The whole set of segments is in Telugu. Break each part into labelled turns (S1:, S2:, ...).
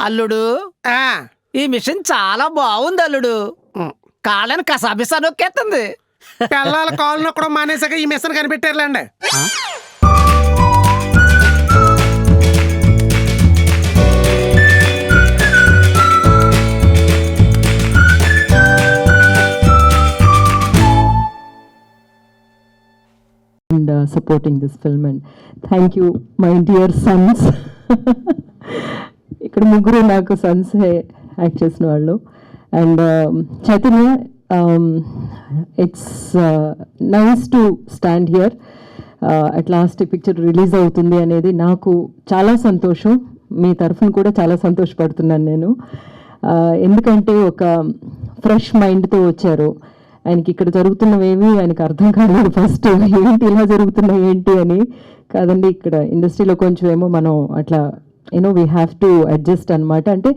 S1: అల్లుడు
S2: ఆ,
S1: ఈ మిషన్ చాలా బాగుంది అల్లుడు. కాళ్ళని కసాబిసా నొక్కేస్తుంది.
S2: పిల్లల కాళ్ళు నొక్కడం మానేసాక ఈ machine కనిపెట్టారులేండి.
S3: And supporting this film, and thank you my dear sons. ఇక్కడ ముగ్గురు నాకు సన్సే యాక్ట్ చేసిన వాళ్ళు. And Chaitanya, it's nice to stand here. At last ఈ పిక్చర్ రిలీజ్ అవుతుంది అనేది నాకు చాలా సంతోషం. మీ తరఫున కూడా చాలా సంతోషపడుతున్నాను నేను. ఎందుకంటే ఒక ఫ్రెష్ మైండ్తో వచ్చారు. ఆయనకి ఇక్కడ జరుగుతున్నవేవి ఆయనకు అర్థం కాలేదు. ఫస్ట్ ఏంటి ఇలా జరుగుతున్నాయి ఏంటి అని కాదండి, ఇక్కడ ఇండస్ట్రీలో కొంచెం ఏమో మనం అట్లా వీ హ్యావ్ టు అడ్జస్ట్ అనమాట. అంటే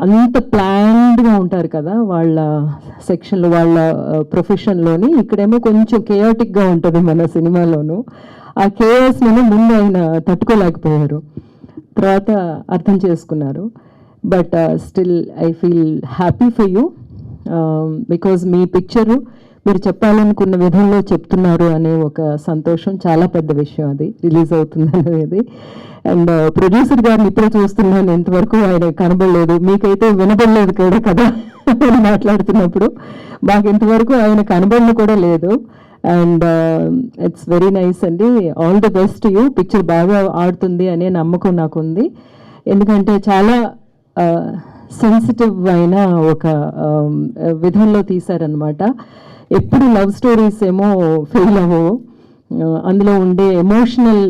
S3: అంత ప్లాన్డ్గా ఉంటారు కదా వాళ్ళ సెక్షన్లో, వాళ్ళ ప్రొఫెషన్లోని. ఇక్కడేమో కొంచెం కేయాటిక్గా ఉంటుంది మన సినిమాలోను. ఆ కేయాస్ని ముందు ఆయన తట్టుకోలేకపోయారు, తర్వాత అర్థం చేసుకున్నారు. But still I feel happy for you, because me picture మీరు చెప్పాలనుకున్న విధంలో చెప్తున్నారు అనే ఒక సంతోషం చాలా పెద్ద విషయం. అది రిలీజ్ అవుతుంది అనేది. అండ్ ప్రొడ్యూసర్ గారిని ఇప్పుడే చూస్తున్నాను, ఇంతవరకు ఆయన కనబడలేదు. మీకైతే వినబడలేదు కూడా కదా మాట్లాడుతున్నప్పుడు. మాకు ఇంతవరకు ఆయన కనబడిన కూడా లేదు. అండ్ ఇట్స్ వెరీ నైస్ అండి. All the best you. Picture బాగా ఆడుతుంది అనే నమ్మకం నాకు ఉంది. ఎందుకంటే చాలా సెన్సిటివ్ అయిన ఒక విధంలో తీశారనమాట. ఎప్పుడు లవ్ స్టోరీస్ ఏమో ఫెయిల్ అవ్వవు. అందులో ఉండే ఎమోషనల్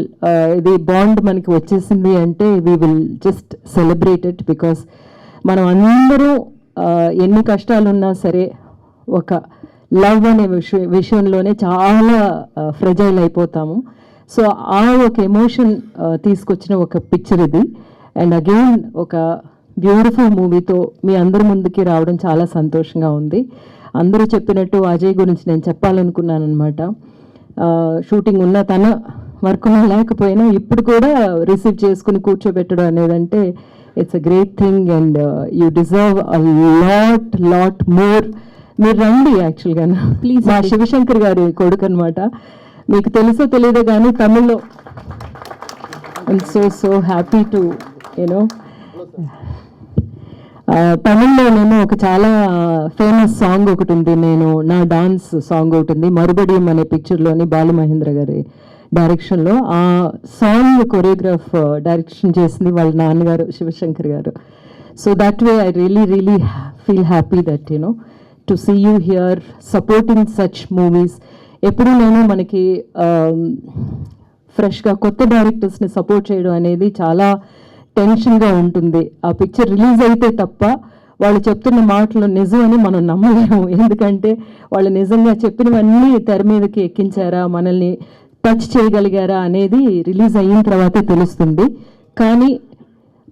S3: ఇది బాండ్ మనకి వచ్చేసింది అంటే we will just celebrate it. Because మనం అందరూ ఎన్ని కష్టాలున్నా సరే ఒక లవ్ అనే విషయంలోనే చాలా ఫ్రెజైల్ అయిపోతాము. సో ఆ ఒక ఎమోషన్ తీసుకొచ్చిన ఒక పిక్చర్ ఇది. అండ్ అగైన్ ఒక బ్యూటిఫుల్ మూవీతో మీ అందరి ముందుకి రావడం చాలా సంతోషంగా ఉంది. అందరూ చెప్పినట్టు అజయ్ గురించి నేను చెప్పాలనుకున్నాను అనమాట. షూటింగ్ ఉన్న తన వర్క్ లేకపోయినా ఇప్పుడు కూడా రిసీవ్ చేసుకుని కూర్చోబెట్టడం అనేదంటే it's a great thing. And you deserve a lot more. మీరు రండి. యాక్చువల్గా ప్లీజ్, మా శివశంకర్ గారి కొడుకు అనమాట. మీకు తెలుసో తెలియదో కానీ తమిళ్లో ఐమ్ సో హ్యాపీ టు తమిళ్లోనేమో ఒక చాలా ఫేమస్ సాంగ్ ఒకటి ఉంది. నేను నా డాన్స్ సాంగ్ ఒకటి ఉంది, మరుబడియం అనే పిక్చర్లోని బాలమహేంద్ర గారి డైరెక్షన్లో. ఆ సాంగ్ కొరియోగ్రాఫ్ డైరెక్షన్ చేసింది వాళ్ళ నాన్నగారు Shivashankar garu. So that way I really feel happy that to see you here supporting such movies. ఎప్పుడు నేను మనకి ఫ్రెష్గా కొత్త డైరెక్టర్స్ని సపోర్ట్ చేయడం అనేది చాలా టెన్షన్గా ఉంటుంది. ఆ పిక్చర్ రిలీజ్ అయితే తప్ప వాళ్ళు చెప్తున్న మాటలు నిజం అని మనం నమ్మలేము. ఎందుకంటే వాళ్ళు నిజంగా చెప్పినవన్నీ తెర మీదకి ఎక్కించారా, మనల్ని టచ్ చేయగలిగారా అనేది రిలీజ్ అయిన తర్వాతే తెలుస్తుంది. కానీ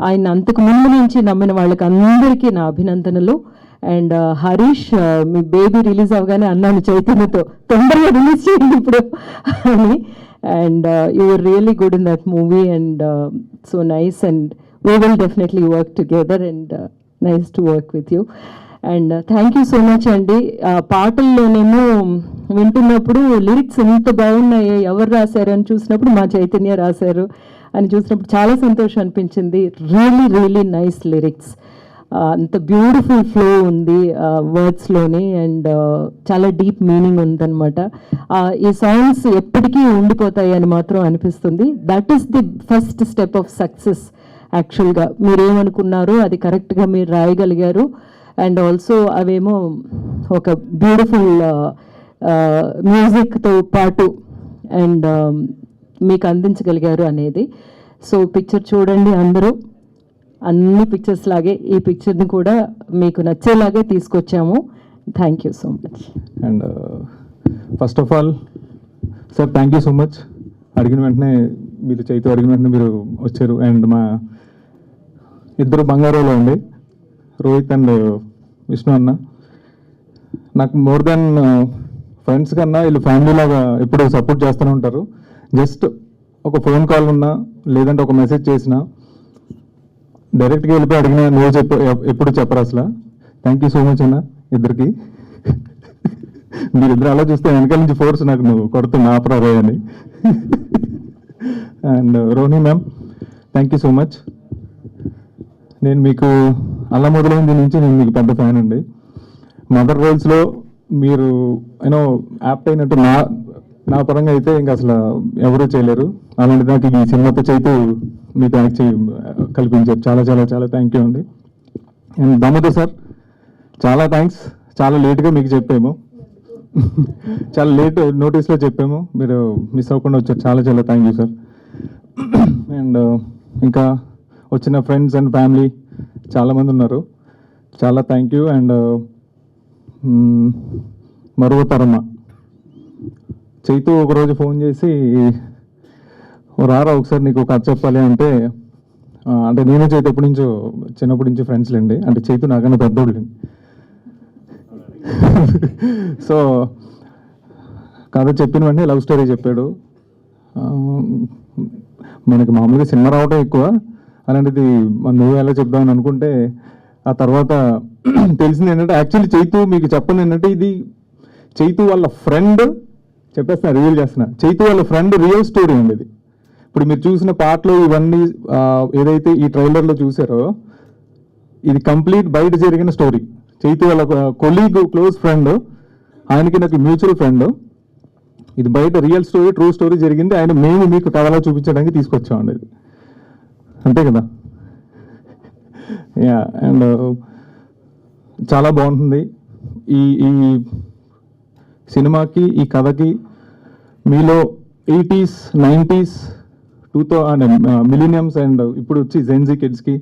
S3: ఆయన అంతకు ముందు నుంచి నమ్మిన వాళ్ళకి అందరికీ నా అభినందనలు. And Harish, me baby release అవగానే అన్నాను చైతన్యతో తొందరగా రిలీజ్ చేయండి ఇప్పుడు అని. And you were really good in that movie, and so nice, and we will definitely work together, and nice to work with you. And thank you so much అండి. పాటల్లోనేమో వింటున్నప్పుడు లిరిక్స్ ఎంత బాగున్నాయి, ఎవరు రాశారు అని చూసినప్పుడు మా చైతన్య రాశారు అని చూసినప్పుడు చాలా సంతోషం అనిపించింది. Really nice lyrics. అంత బ్యూటిఫుల్ ఫ్లో ఉంది వర్డ్స్లోని. అండ్ చాలా డీప్ మీనింగ్ ఉందన్నమాట. ఈ సాంగ్స్ ఎప్పటికీ ఉండిపోతాయి అని మాత్రం అనిపిస్తుంది. That is the first step of success. యాక్చువల్గా మీరేమనుకున్నారో అది కరెక్ట్గా మీరు రాయగలిగారు. అండ్ ఆల్సో అవేమో ఒక బ్యూటిఫుల్ మ్యూజిక్తో పాటు అండ్ మీకు అందించగలిగారు అనేది. సో పిక్చర్ చూడండి అందరూ. అన్ని పిక్చర్స్ లాగే ఈ పిక్చర్ని కూడా మీకు నచ్చేలాగే తీసుకొచ్చాము. Thank you so much.
S4: And first of all sir thank you so much. అడిగిన వెంటనే మీరు అడిగిన వెంటనే మీరు వచ్చారు. అండ్ మా ఇద్దరు బంగారులో ఉండి రోహిత్ అండ్ విష్ణు అన్న నాకు మోర్ దెన్ ఫ్రెండ్స్ కన్నా వీళ్ళు ఫ్యామిలీ లాగా ఎప్పుడు సపోర్ట్ చేస్తూనే ఉంటారు. జస్ట్ ఒక ఫోన్ కాల్ ఉన్నా లేదంటే ఒక మెసేజ్ చేసినా డైరెక్ట్గా వెళ్ళిపోయి అడిగిన నువ్వు ఎప్పుడు చెప్పరు అసలు. థ్యాంక్ యూ సో మచ్ అన్న ఇద్దరికి. మీరిద్దరు అలా చూస్తే వెనకాల నుంచి ఫోర్స్ నాకు నువ్వు కొడుతున్నా ఆపరారే అని. And Rohini ma'am, thank you so much. నేను మీకు అలా మొదలైంది నుంచి నేను మీకు పెద్ద ఫ్యాన్ అండి. మదర్ రోల్స్లో మీరు యూనో యాప్ట్ అయినట్టు నా పరంగా అయితే ఇంకా అసలు ఎవరూ చేయలేరు. అలాంటి నాకు ఈ సినిమాతో చైతు మీకు యాక్ట్ కల్పించారు. చాలా చాలా చాలా థ్యాంక్ యూ అండి. అండ్ దామోదర్ సార్, చాలా థ్యాంక్స్. చాలా లేట్గా మీకు చెప్పాము, చాలా లేట్ నోటీస్లో చెప్పాము, మీరు మిస్ అవ్వకుండా వచ్చారు. చాలా చాలా థ్యాంక్ యూ సార్. అండ్ ఇంకా వచ్చిన ఫ్రెండ్స్ అండ్ ఫ్యామిలీ చాలామంది ఉన్నారు, చాలా థ్యాంక్ యూ. అండ్ మరో తరమ చైతు ఒకరోజు ఫోన్ చేసి రారా ఒకసారి నీకు కథ చెప్పాలి అంటే నేను చైతు ఎప్పటి నుంచో చిన్నప్పటి నుంచి ఫ్రెండ్స్ లేండి. అంటే చైతు నాకన్నా పెద్దోళ్ళు. సో కథ చెప్పిన వెంటనే లవ్ స్టోరీ చెప్పాడు. మనకి మామూలుగా సినిమా రావడం ఎక్కువ, అలాంటిది నువ్వు ఎలా చెప్దామని అనుకుంటే ఆ తర్వాత తెలిసింది ఏంటంటే యాక్చువల్లీ చైతు మీకు చెప్పండి ఏంటంటే ఇది చైతు వాళ్ళ ఫ్రెండ్, చెప్పేస్తున్నా రివీల్ చేస్తున్నా, చైతు వాళ్ళ ఫ్రెండ్ రియల్ స్టోరీ అండి ఇది. ఇప్పుడు మీరు చూసిన పాటలు ఇవన్నీ ఏదైతే ఈ ట్రైలర్లో చూసారో ఇది కంప్లీట్ బయట జరిగిన స్టోరీ. చైతు వాళ్ళ కొలీగ్, క్లోజ్ ఫ్రెండ్, ఆయనకి నాకు మ్యూచువల్ ఫ్రెండ్. ఇది బయట రియల్ స్టోరీ, ట్రూ స్టోరీ జరిగింది. ఆయన మేము మీకు కథలో చూపించడానికి తీసుకొచ్చామండి ఇది, అంతే కదా. యా. అండ్ చాలా బాగుంటుంది ఈ ఈ సినిమాకి, ఈ కథకి. మీలో 80s, 90s, 2000 మిలీనియమ్స్ అండ్ ఇప్పుడు వచ్చి జెన్జీ కిడ్స్కి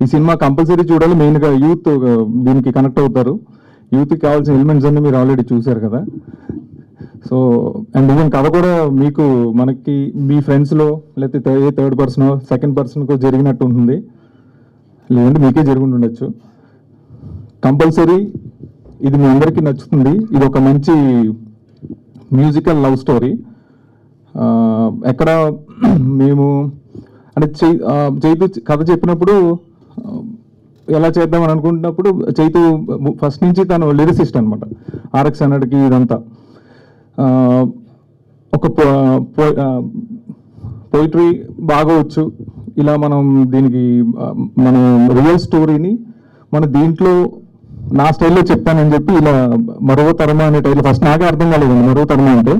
S4: ఈ సినిమా కంపల్సరీ చూడాలి. మెయిన్గా యూత్ దీనికి కనెక్ట్ అవుతారు. యూత్కి కావాల్సిన ఎలిమెంట్స్ అన్ని మీరు ఆల్రెడీ చూశారు కదా. సో అండ్ ఈవెన్ కథ కూడా మీకు మనకి మీ ఫ్రెండ్స్లో లేకపోతే థర్డ్ పర్సన్ సెకండ్ పర్సన్కు జరిగినట్టు ఉంటుంది, లేదంటే మీకే జరిగి ఉండొచ్చు. కంపల్సరీ ఇది మీ అందరికీ నచ్చుతుంది. ఇది ఒక మంచి మ్యూజికల్ లవ్ స్టోరీ. ఎక్కడ మేము అంటే చైతు కథ చెప్పినప్పుడు ఎలా చేద్దామని అనుకుంటున్నప్పుడు చైతు ఫస్ట్ నుంచి తను లిరిసిస్ట్ అనమాట. RX 100కి ఇదంతా ఒక పోయిటరీ బాగా వచ్చు. ఇలా మనం దీనికి మన రియల్ స్టోరీని మన దీంట్లో నా స్టైల్లో చెప్తానని చెప్పి ఇలా మరో తరమ అనే టైటిల్ ఫస్ట్ నాకే అర్థం కాలేదండి. మరో తరమ అంటే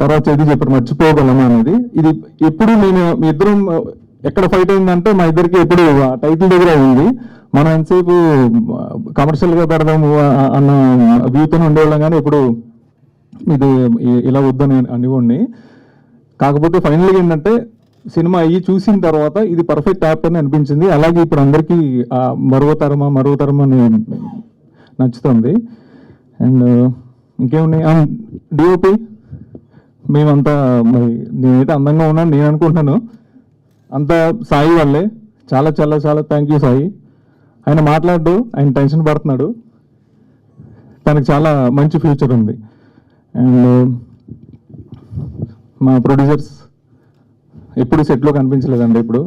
S4: తర్వాత చదివి చెప్పారు మర్చిపోగలమా అనేది. ఇది ఎప్పుడు నేను మీ ఇద్దరం ఎక్కడ ఫైట్ అయిందంటే మా ఇద్దరికి ఎప్పుడు టైటిల్ దగ్గర అయింది. మనం ఎంతసేపు కమర్షియల్గా పెడదాము అన్న వ్యూతో ఉండేవాళ్ళం, కానీ ఇప్పుడు ఇది ఇలా వద్దని అనివ్వండి. కాకపోతే ఫైనల్గా ఏంటంటే సినిమా అయ్యి చూసిన తర్వాత ఇది పర్ఫెక్ట్ యాప్ అని అనిపించింది. అలాగే ఇప్పుడు అందరికీ మరో తరమ అని నచ్చుతుంది. అండ్ ఇంకేమున్నాయి, డిఓపి మేమంతా మరి నేనైతే అందంగా ఉన్నాను నేను అనుకుంటున్నాను, అంతా సాయి వాళ్ళే. చాలా చాలా చాలా థ్యాంక్ యూ సాయి. ఆయన మాట్లాడు, ఆయన టెన్షన్ పడుతున్నాడు, తనకు చాలా మంచి ఫ్యూచర్ ఉంది. అండ్ మా ప్రొడ్యూసర్స్ ఎప్పుడు సెట్లో కనిపించలేదండి. ఇప్పుడు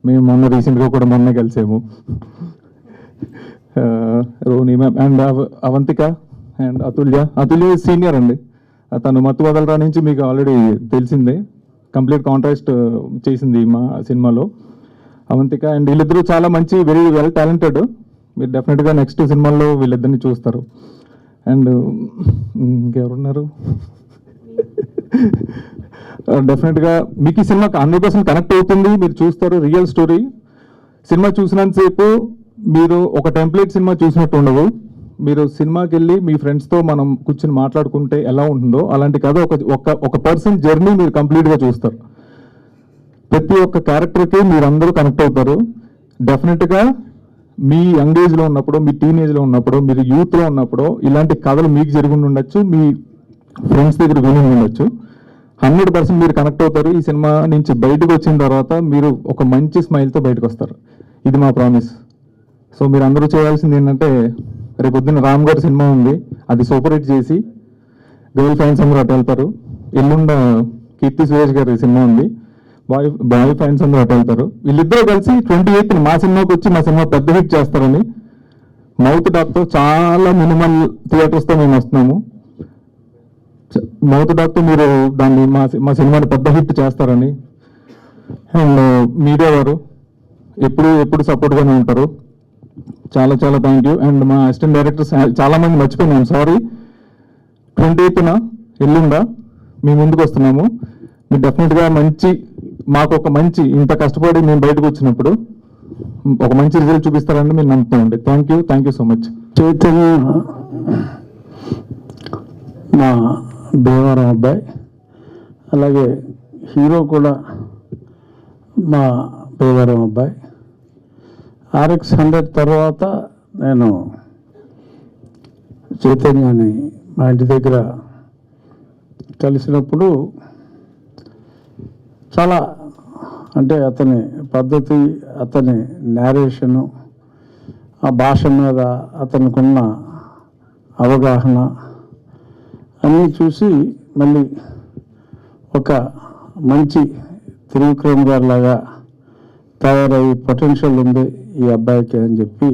S4: మేము మొన్న రీసెంట్గా కూడా మొన్నే కలిసాము. Rohini ma'am and Avantika and Atulya senior అండి. తను మత్తు వదలరా నుంచి మీకు ఆల్రెడీ తెలిసిందే, కంప్లీట్ కాంట్రాస్ట్ చేసింది మా సినిమాలో అవంతిక. అండ్ వీళ్ళిద్దరూ చాలా మంచి వెరీ వెల్ టాలెంటెడ్. మీరు డెఫినెట్గా నెక్స్ట్ సినిమాల్లో వీళ్ళిద్దరిని చూస్తారు. అండ్ ఇంకెవరున్నారు, డెఫినెట్గా మీకు ఈ సినిమా 100% కనెక్ట్ అవుతుంది. మీరు చూస్తారు రియల్ స్టోరీ. సినిమా చూసినంతసేపు మీరు ఒక టెంప్లెట్ సినిమా చూసినట్టు ఉండవు. మీరు సినిమాకి వెళ్ళి మీ ఫ్రెండ్స్తో మనం కూర్చొని మాట్లాడుకుంటే ఎలా ఉంటుందో అలాంటి కథ ఒక పర్సన్ జర్నీ మీరు కంప్లీట్గా చూస్తారు. ప్రతి ఒక్క క్యారెక్టర్కి మీరు అందరూ కనెక్ట్ అవుతారు. డెఫినెట్గా మీ యంగ్ ఏజ్లో ఉన్నప్పుడు, మీ టీనేజ్లో ఉన్నప్పుడు, మీరు యూత్లో ఉన్నప్పుడు ఇలాంటి కథలు మీకు జరిగి ఉండొచ్చు, మీ ఫ్రెండ్స్ దగ్గర విని ఉండొచ్చు. 100% మీరు కనెక్ట్ అవుతారు. ఈ సినిమా నుంచి బయటకు వచ్చిన తర్వాత మీరు ఒక మంచి స్మైల్తో బయటకు వస్తారు. ఇది మా ప్రామిస్. సో మీరు అందరూ చేయాల్సింది ఏంటంటే, రేపు పొద్దున్న రామ్ గారి సినిమా ఉంది, అది సూపర్ హిట్ చేసి గర్ల్ ఫ్యాన్స్ అందరూ అటు వెళ్తారు. ఎల్లుండ కీర్తి సురేష్ గారి సినిమా ఉంది, బాయ్ ఫ్యాన్స్ అందరూ అటు వెళ్తారు. వీళ్ళిద్దరూ కలిసి 28th మా సినిమాకి వచ్చి మా సినిమా పెద్ద హిట్ చేస్తారని మౌత్ టాక్తో చాలా మినిమల్ థియేటర్స్తో మేము వస్తున్నాము. మౌత్ టాక్తో మీరు దాన్ని మా సినిమాని పెద్ద హిట్ చేస్తారని. అండ్ మీడియా వారు ఎప్పుడు సపోర్ట్గానే ఉంటారు. చాలా చాలా థ్యాంక్ యూ. అండ్ మా అసిస్టెంట్ డైరెక్టర్స్ చాలా మంది మర్చిపోయినాం, సారీ. 28th ఎల్లుండా మీ ముందుకు వస్తున్నాము. మీరు డెఫినెట్గా మాకు ఒక మంచి ఇంత కష్టపడి మేము బయటకు వచ్చినప్పుడు ఒక మంచి రిజల్ట్ చూపిస్తారని మేము నమ్ముతామండి. Thank you so much.
S5: Chaitanya మా భీమవరం అబ్బాయి, అలాగే హీరో కూడా మా భీమవరం అబ్బాయి. RX 100 తర్వాత నేను చైతన్యాన్ని మా ఇంటి దగ్గర కలిసినప్పుడు చాలా అంటే అతని పద్ధతి, అతని నేరేషను, ఆ భాష మీద అతనికున్న అవగాహన అన్నీ చూసి మళ్ళీ ఒక మంచి త్రివిక్రమ్ గారి లాగా తయారయ్యే పొటెన్షియల్ ఉంది ఈ అబ్బాయికి అని చెప్పి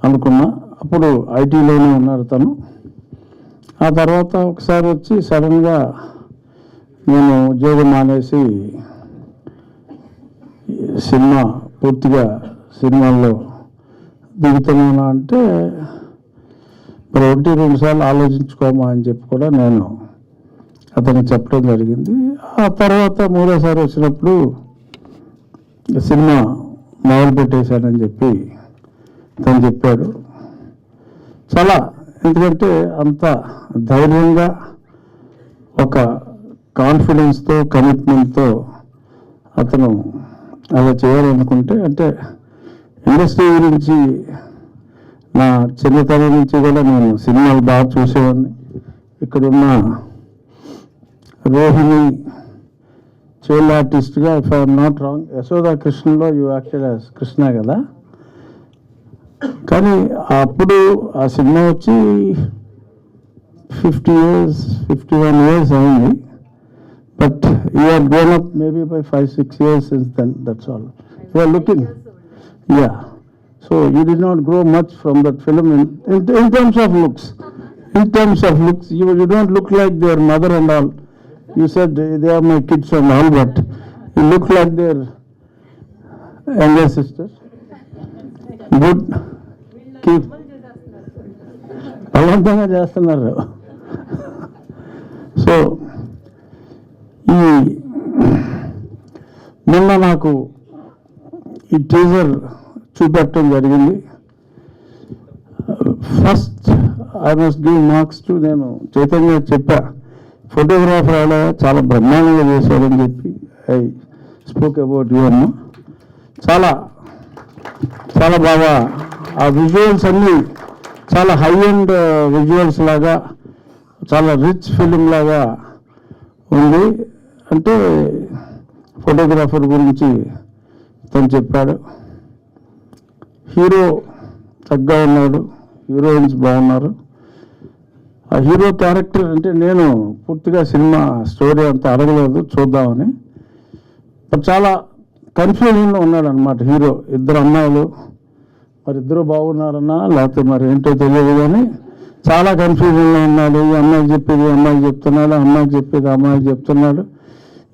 S5: అనుకున్నా. అప్పుడు ఐటీలోనే ఉన్నారు తను. ఆ తర్వాత ఒకసారి వచ్చి సడన్గా నేను ఉద్యోగం మానేసి పూర్తిగా సినిమాల్లో దిగుతున్నాను అంటే మరి 1-2 సార్లు ఆలోచించుకోమా అని చెప్పి కూడా నేను అతనికి చెప్పడం జరిగింది. ఆ తర్వాత 3వ వచ్చినప్పుడు సినిమా మొదలు పెట్టేశానని చెప్పి తను చెప్పాడు. చాలా, ఎందుకంటే అంత ధైర్యంగా ఒక కాన్ఫిడెన్స్తో కమిట్మెంట్తో అతను అలా చేయాలనుకుంటే, అంటే ఇండస్ట్రీ గురించి నా చిన్నతనం నుంచి కూడా నేను సినిమాలు బాగా చూసేవాడిని. ఇక్కడున్న రోహిణి చైల్డ్ ఆర్టిస్ట్గా, if I'm not wrong, Yashoda కృష్ణలో యూ యాక్టెడ్ యాజ్ కృష్ణ కదా. కానీ అప్పుడు ఆ సినిమా వచ్చి 51 years అయింది. But you are grown up maybe by 5-6 years since then, that's all. You are looking, yeah. So you did not grow much from that film in terms of looks. In terms of looks, you don't look like their mother and all. You said they are my kids and all, but you look like their younger sister. Good. Keep. బలవంతంగా చేస్తున్నారు. సో నిన్న నాకు ఈ టీజర్ చూపెట్టడం జరిగింది. First I must give marks to, నేను చైతన్య చెప్పా, ఫోటోగ్రాఫర్ అలా చాలా బ్రహ్మాండంగా చేశాడని చెప్పి ఐ స్పోక్ అబౌట్ యూ అన్న. చాలా చాలా బాగా ఆ విజువల్స్ అన్నీ చాలా హై అండ్ విజువల్స్ లాగా, చాలా రిచ్ ఫిలిం లాగా ఉంది. అంటే ఫోటోగ్రాఫర్ గురించి తను చెప్పాడు. హీరో చక్కగా ఉన్నాడు, హీరోయిన్స్ బాగున్నారు. ఆ హీరో క్యారెక్టర్ అంటే నేను పూర్తిగా సినిమా స్టోరీ అంతా అడగలేదు, చూద్దామని. బట్ చాలా కన్ఫ్యూజన్లో ఉన్నాడు అనమాట హీరో. 2 అమ్మాయిలు, మరి 2 బాగున్నారన్నా లేకపోతే మరి ఏంటో తెలియదు, కానీ చాలా కన్ఫ్యూజన్లో ఉన్నాడు. ఈ అమ్మాయికి చెప్పేది అమ్మాయికి చెప్తున్నాడు, అమ్మాయికి చెప్పేది అమ్మాయికి చెప్తున్నాడు.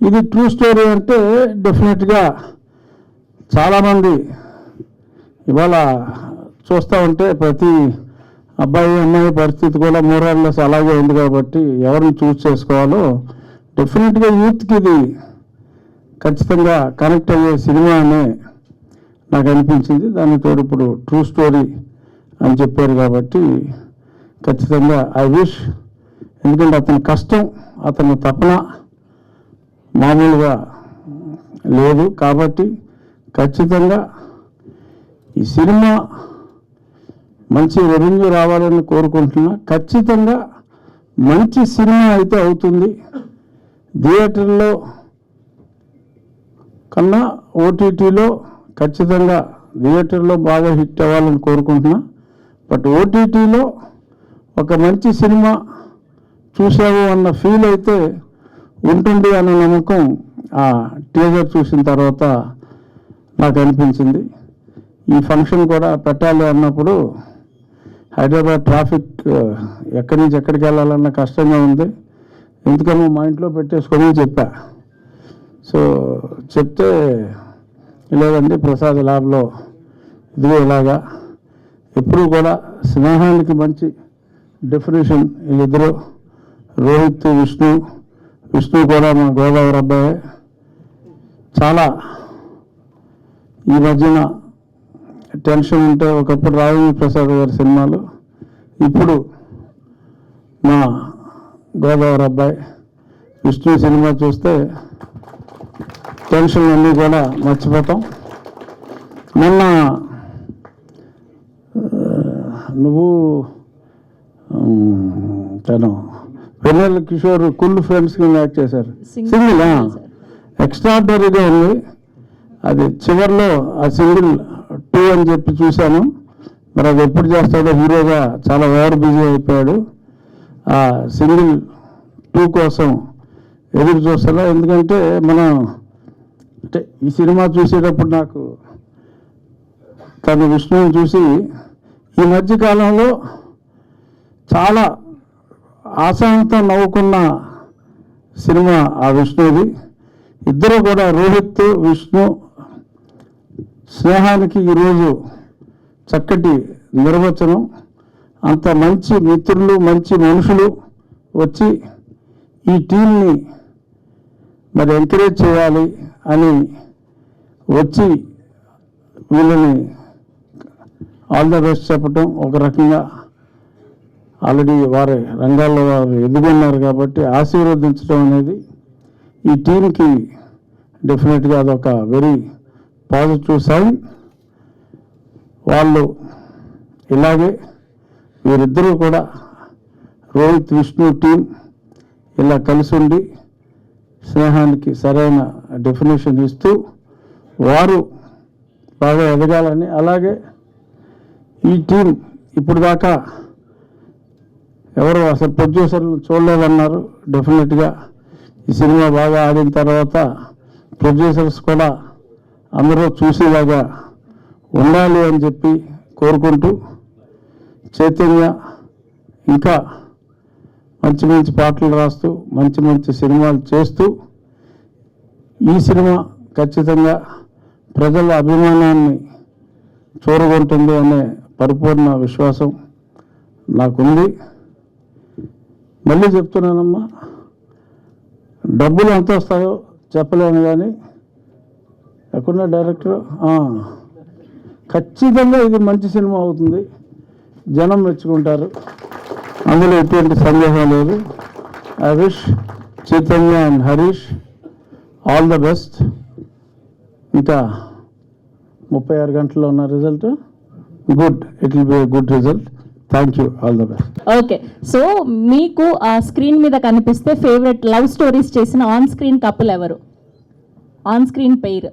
S5: ఇది ట్రూ స్టోరీ అంటే డెఫినెట్గా చాలామంది ఇవాళ చూస్తూ ఉంటే ప్రతి అబ్బాయి అమ్మాయి పరిస్థితి కూడా మోరల్లెస్ అలాగే ఉంది. కాబట్టి ఎవరిని చూస్ చేసుకోవాలో డెఫినెట్గా యూత్కి ఇది ఖచ్చితంగా కనెక్ట్ అయ్యే సినిమా అనే నాకు అనిపించింది. దానికి తోడు ఇప్పుడు ట్రూ స్టోరీ అని చెప్పారు కాబట్టి ఖచ్చితంగా ఐ విష్, ఎందుకంటే అతని కష్టం, అతని తపన మామూలుగా లేదు. కాబట్టి ఖచ్చితంగా ఈ సినిమా మంచి రెవెన్యూ రావాలని కోరుకుంటున్నా. ఖచ్చితంగా మంచి సినిమా అయితే అవుతుంది. థియేటర్లో కన్నా ఓటీటీలో ఖచ్చితంగా, థియేటర్లో బాగా హిట్ అవ్వాలని కోరుకుంటున్నా. బట్ ఓటీటీలో ఒక మంచి సినిమా చూసావు అన్న ఫీల్ అయితే ఉంటుంది అన్న నమ్మకం ఆ టీజర్ చూసిన తర్వాత నాకు అనిపించింది ఈ ఫంక్షన్ కూడా పెట్టాలి అన్నప్పుడు హైదరాబాద్ ట్రాఫిక్ ఎక్కడి నుంచి ఎక్కడికి వెళ్ళాలన్న కష్టంగా ఉంది, ఎందుకనో మా ఇంట్లో పెట్టేసుకోమని చెప్పా. సో చెప్తే లేదండి ప్రసాద్ ల్యాబ్లో ఇదిగో ఇలాగా ఎప్పుడు కూడా స్నేహానికి మంచి డెఫినేషన్ వీళ్ళిద్దరూ, రోహిత్ విష్ణు కూడా మా గోదావరి అబ్బాయి. చాలా ఈ మధ్యన టెన్షన్ ఉంటే ఒకప్పుడు రాజేంద్ర ప్రసాద్ గారి సినిమాలు, ఇప్పుడు మా గోదావరి అబ్బాయి విష్ణు సినిమా చూస్తే టెన్షన్ అన్నీ కూడా మర్చిపోతాం. మొన్న నువ్వు తను వెన్నెల కిషోర్ కుళ్ళు ఫ్రెండ్స్ కింద యాక్ట్ చేశారు. సింగిల్ ఎక్స్ట్రాడనరీగా ఉంది. అది చివరిలో ఆ సింగిల్ 2 అని చెప్పి చూశాను. మరి అది ఎప్పుడు చేస్తాడో, హీరోగా చాలా ఓవర్ బిజీ అయిపోయాడు. ఆ సింగిల్ 2 కోసం ఎదురు చూస్తున్నా. ఎందుకంటే మనం అంటే ఈ సినిమా చూసేటప్పుడు నాకు తను విష్ణువుని చూసి ఈ మధ్యకాలంలో చాలా ఆశాంతం నవ్వుకున్న సినిమా ఆ విష్ణుది. ఇద్దరు కూడా రోహిత్ విష్ణు స్నేహానికి ఈరోజు చక్కటి నిర్వచనం. అంత మంచి మిత్రులు, మంచి మనుషులు వచ్చి ఈ టీంని మరి ఎంకరేజ్ చేయాలి అని వచ్చి వీళ్ళని ఆల్ ద బెస్ట్ చెప్పటం, ఒక రకంగా ఆల్రెడీ వారి రంగాల్లో వారు ఎదుగున్నారు కాబట్టి ఆశీర్వదించడం అనేది ఈ టీంకి డెఫినెట్గా అదొక వెరీ పాజిటివ్ సైన్. వాళ్ళు ఇలాగే వీరిద్దరూ కూడా రోహిత్ విష్ణు టీం ఇలా కలిసి ఉండి స్నేహానికి సరైన డెఫినేషన్ ఇస్తూ వారు బాగా ఎదగాలని, అలాగే ఈ టీం ఇప్పుడు దాకా ఎవరు అసలు ప్రొడ్యూసర్లు చూడలేదన్నారు. డెఫినెట్గా ఈ సినిమా బాగా ఆడిన తర్వాత ప్రొడ్యూసర్స్ కూడా అందరూ చూసేలాగా ఉండాలి అని చెప్పి కోరుకుంటూ, చైతన్య ఇంకా మంచి మంచి పాటలు రాస్తూ మంచి మంచి సినిమాలు చేస్తూ ఈ సినిమా ఖచ్చితంగా ప్రజల అభిమానాన్ని చూరగొంటుంది అనే పరిపూర్ణ విశ్వాసం నాకుంది. మళ్ళీ చెప్తున్నానమ్మా, డబ్బులు ఎంత వస్తాయో చెప్పలేను, కానీ ఎక్కడున్న డైరెక్టర్ ఖచ్చితంగా ఇది మంచి సినిమా అవుతుంది, జనం మెచ్చుకుంటారు, అందులో ఎటువంటి సందేహం లేదు. I wish Chaitanya and Harish all the best. ఇంకా 36 గంటల్లో ఉన్న result good, it will be good result. Thank you, all the best.
S6: Okay, so మీకు ఆ స్క్రీన్ మీద కనిపిస్తే ఫేవరెట్ లవ్ స్టోరీస్ చేసిన ఆన్ స్క్రీన్ కపుల్ ఎవరు? On screen pair?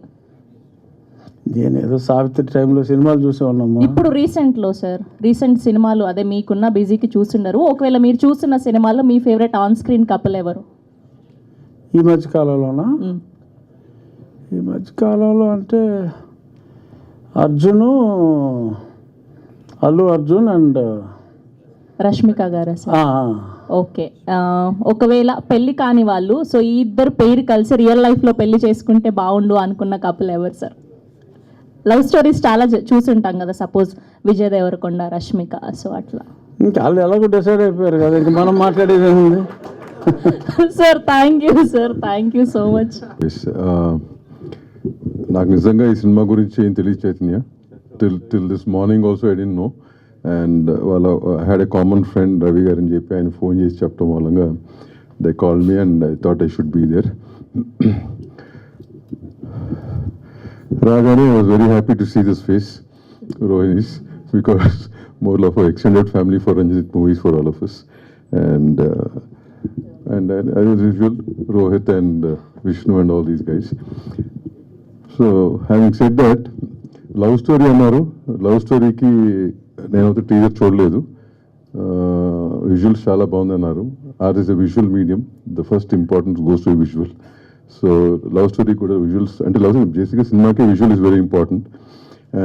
S5: నేను ఏదో సావిత్రి టైంలో సినిమాలు చూసి ఉన్నాము.
S6: ఇప్పుడు రీసెంట్లో సార్, రీసెంట్ సినిమాలు అదే మీకున్న బిజీకి చూస్తున్నారు, ఒకవేళ మీరు చూస్తున్న సినిమాలో మీ ఫేవరెట్ ఆన్ స్క్రీన్ కపుల్ ఎవరు
S5: ఈ మధ్యకాలంలోనా? ఈ మధ్యకాలంలో అంటే అల్లు అర్జున్ అండ్
S6: రష్మిక గారా సార్? ఓకే, ఒకవేళ పెళ్లి కాని వాళ్ళు, సో ఈ ఇద్దరు పెయిర్ కలిసి రియల్ లైఫ్లో పెళ్లి చేసుకుంటే బాగుండు అనుకున్న కపుల్ ఎవరు సార్? లవ్ స్టోరీస్ చాలా చూసుంటాం కదా, సపోజ్ విజయ్ దేవరకొండ రష్మిక, సో అట్లా.
S5: ఇంకా వాళ్ళు ఎలాగో డిసైడ్ అయిపోయారు కదా, ఇంక మనం మాట్లాడేది ఏముంది.
S6: Sir thank you sir, thank you so much.
S7: నాకు నిజంగా ఈ సినిమా గురించి ఏం తెలియదు Chaitanya. Till this morning also I didn't know. And వాళ్ళ had a common friend Ravi garu అని చెప్పి ఆయన ఫోన్ చేసి చెప్పడం మూలంగా they call me and I thought I should be there. రాగానే I was very happy to see this face, Rohini's, because more of an extended family for Ranjit movies for all of us. And as usual, Rohit and Vishnu and all these guys. So having said that, love story అన్నారు. లవ్ స్టోరీకి నేను అయితే టీజర్ చూడలేదు. విజువల్స్ చాలా బాగుంది అన్నారు. Our is a visual medium, the first importance goes to visual. So love story కూడా విజువల్స్ అంటే లవ్ బేసిక్గా సినిమాకి visual is very important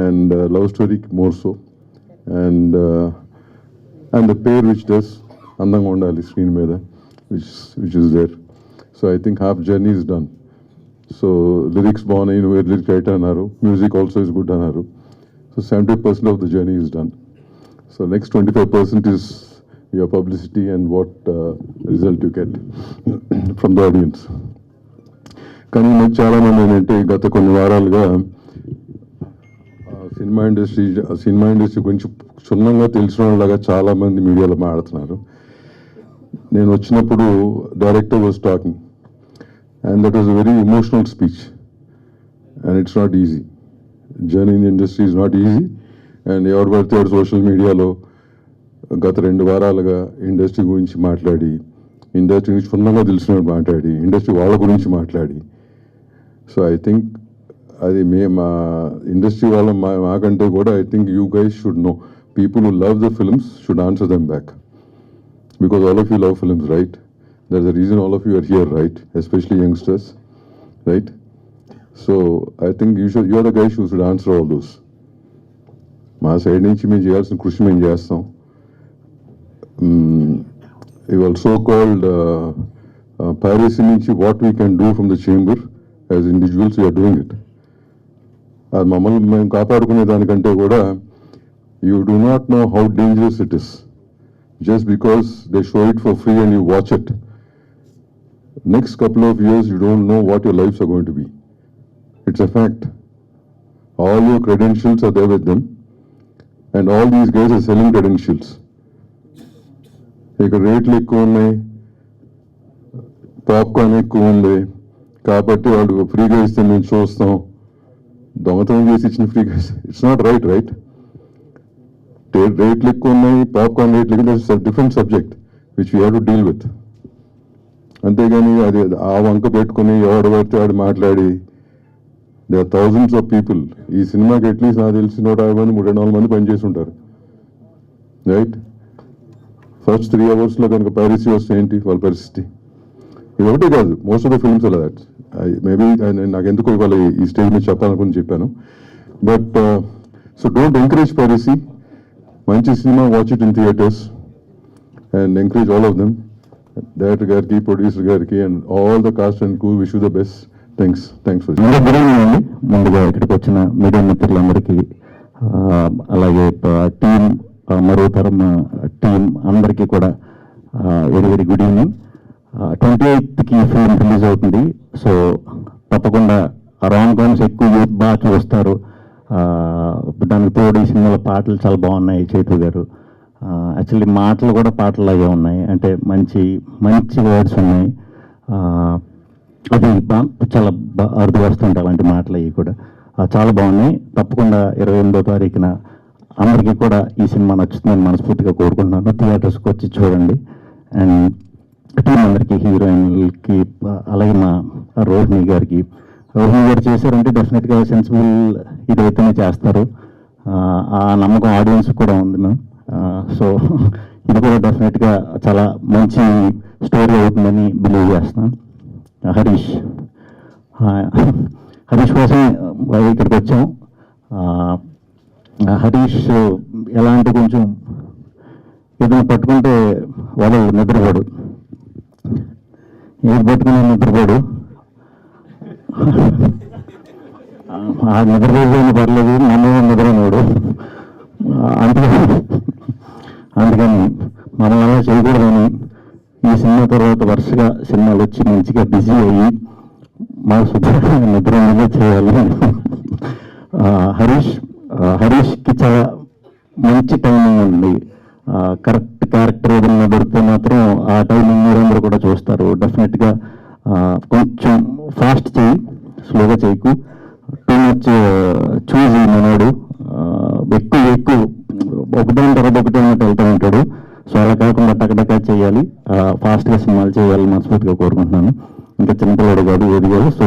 S7: and love స్టోరీకి more so and the pair which does అందంగా ఉండాలి స్క్రీన్ మీద which is there. So I think half journey is done. So lyrics బాగున్నాయి, నువ్వు లిరిక్స్ రైట్ అన్నారు, మ్యూజిక్ ఆల్సో ఇస్ గుడ్ అన్నారు. So 70% of the journey is done. So next 25% is your publicity and what result you get from the audience. కానీ నాకు చాలామంది ఏంటంటే గత కొన్ని వారాలుగా సినిమా ఇండస్ట్రీ గురించి క్షుణ్ణంగా తెలిసిన వాళ్ళగా చాలామంది మీడియాలో మాట్లాడుతున్నారు. నేను వచ్చినప్పుడు director was talking and that was a very emotional speech and it's not easy. Journey in industry is not easy and ఎవరు పడితే ఎవరు సోషల్ మీడియాలో గత 2 వారాలుగా ఇండస్ట్రీ గురించి మాట్లాడి, ఇండస్ట్రీ గురించి క్షుణ్ణంగా తెలిసినట్టు మాట్లాడి, ఇండస్ట్రీ వాళ్ళ గురించి మాట్లాడి, సో ఐ థింక్ అది మా ఇండస్ట్రీ వాళ్ళ మాకంటే కూడా I think you guys should know. People who love the films should answer them back because all of you love films, right? That's the reason all of you are here, right? Especially youngsters, right? So I think you are the guys who should answer all those. మా సైడ్ నుంచి మేము చేయాల్సిన కృషి మేము చేస్తాం. ఇవాళ సో కాల్డ్ పైరసీ నుంచి what we can do from the chamber as individuals we are doing it. అది మమ్మల్ని మేము కాపాడుకునే దానికంటే కూడా you do not know how dangerous it is just because they show it for free and you watch it. Next couple of years you don't know what your lives are going to be. It's a fact. All your credentials are there with them and all these guys are selling credentials. ఇక్కడ రేట్లు ఎక్కువ ఉన్నాయి, పాప్కార్న్ ఎక్కువ ఉంది కాబట్టి వాళ్ళు ఫ్రీగా ఇస్తే మేము చూస్తాం. దొంగతనం చేసి ఇచ్చిన ఫ్రీగా ఇట్స్ నాట్ రైట్, రైట్? రేట్లు ఎక్కువ ఉన్నాయి, పాప్కార్న్ రేట్లు ఎక్కువ, different subject which we have to deal with. అంతేగాని అది ఆ వంక పెట్టుకుని ఎవడు పడితే వాడు మాట్లాడి they are thousands of people. ఈ సినిమాకి అట్లీస్ట్ నాకు తెలిసి 150 మంది 300 మంది పనిచేసి ఉంటారు, రైట్? ఫస్ట్ 3 అవర్స్లో కనుక పైరసీ వస్తే ఏంటి వాళ్ళ పరిస్థితి? ఇది ఒకటే కాదు, మోస్ట్ ఆఫ్ ద ఫిల్మ్స్ అలా దట్ మేబీ నాకు ఎందుకు ఇవాళ ఈ స్టేజ్ మీద చెప్పాలనుకుని చెప్పాను. But so don't encourage piracy. మంచి cinema watch it in theatres and encourage all of them. Director గారికి, ప్రొడ్యూసర్ గారికి and all the cast and crew wish you the best. Thanks for
S8: ముందుగా ఇక్కడికి వచ్చిన మీడియా మిత్రులందరికీ అలాగే టీం మరో తరం టీం అందరికీ కూడా వెరీ వెరీ గుడ్ ఈవినింగ్. 28కి ఫిల్మ్ రిలీజ్ అవుతుంది. సో తప్పకుండా రామ్ కామ్స్ ఎక్కువ యూత్ బాగా చూస్తారు. దానికి తోడు ఈ సినిమాలో పాటలు చాలా బాగున్నాయి. చైతు గారు యాక్చువల్లీ మాటలు కూడా పాటలాగే ఉన్నాయి, అంటే మంచి మంచి వర్డ్స్ ఉన్నాయి. అది చాలా అరుదుగా వస్తుంటాయి అలాంటి మాటలు అవి కూడా చాలా బాగున్నాయి. తప్పకుండా 28వ తారీఖున అందరికీ కూడా ఈ సినిమా నచ్చుతుందని మనస్ఫూర్తిగా కోరుకుంటున్నాను. థియేటర్స్కి వచ్చి చూడండి. అండ్ టీం అందరికీ, హీరోయిన్లకి, అలాగే మా రోహిణి గారికి. రోహిణి గారు చేశారంటే డెఫినెట్గా సెన్సిబుల్ ఇదైతేనే చేస్తారు. ఆ నమ్మకం ఆడియన్స్ కూడా ఉంది మ్యామ్. సో ఇది కూడా డెఫినెట్గా చాలా మంచి స్టోరీ అవుతుందని బిలీవ్ చేస్తున్నాను. హరీష్ కోసం ఇక్కడికి వచ్చాం. హరీష్ ఎలా అంటే కొంచెం ఏదైనా పట్టుకుంటే వాళ్ళు నిద్రపోడు, ఏది పట్టుకుని నిద్రపోడు. ఆ నిద్రపోయిన పర్లేదు, నన్ను నిద్రపోడు. అందుకని మనం అలా చేయకూడదని ఈ సినిమా తర్వాత వరుసగా సినిమాలు వచ్చి మంచిగా బిజీ అయ్యి మా శుభ్రంగా నిద్ర చేయాలి. హరీష్కి చాలా మంచి టైమింగ్ ఉంది. కరెక్ట్ క్యారెక్టర్ ఏదైనా దొరికితే మాత్రం ఆ టైమింగ్ మీరందరూ కూడా చూస్తారు. డెఫినెట్గా కొంచెం ఫాస్ట్ చేయి, స్లోగా చేయకు. టూ మచ్ చూసి మనోడు ఎక్కువ ఒకదాని తర్వాత ఒకటి అన్నట్టు వెళ్తూ ఉంటాడు. సో అలా కాకుండా టకటకా చేయాలి, ఫాస్ట్గా సినిమాలు చేయాలి మనస్ఫూర్తిగా కోరుకుంటున్నాను. ఇంకా చిన్నపిల్లడు కాదు, ఏది కాదు. సో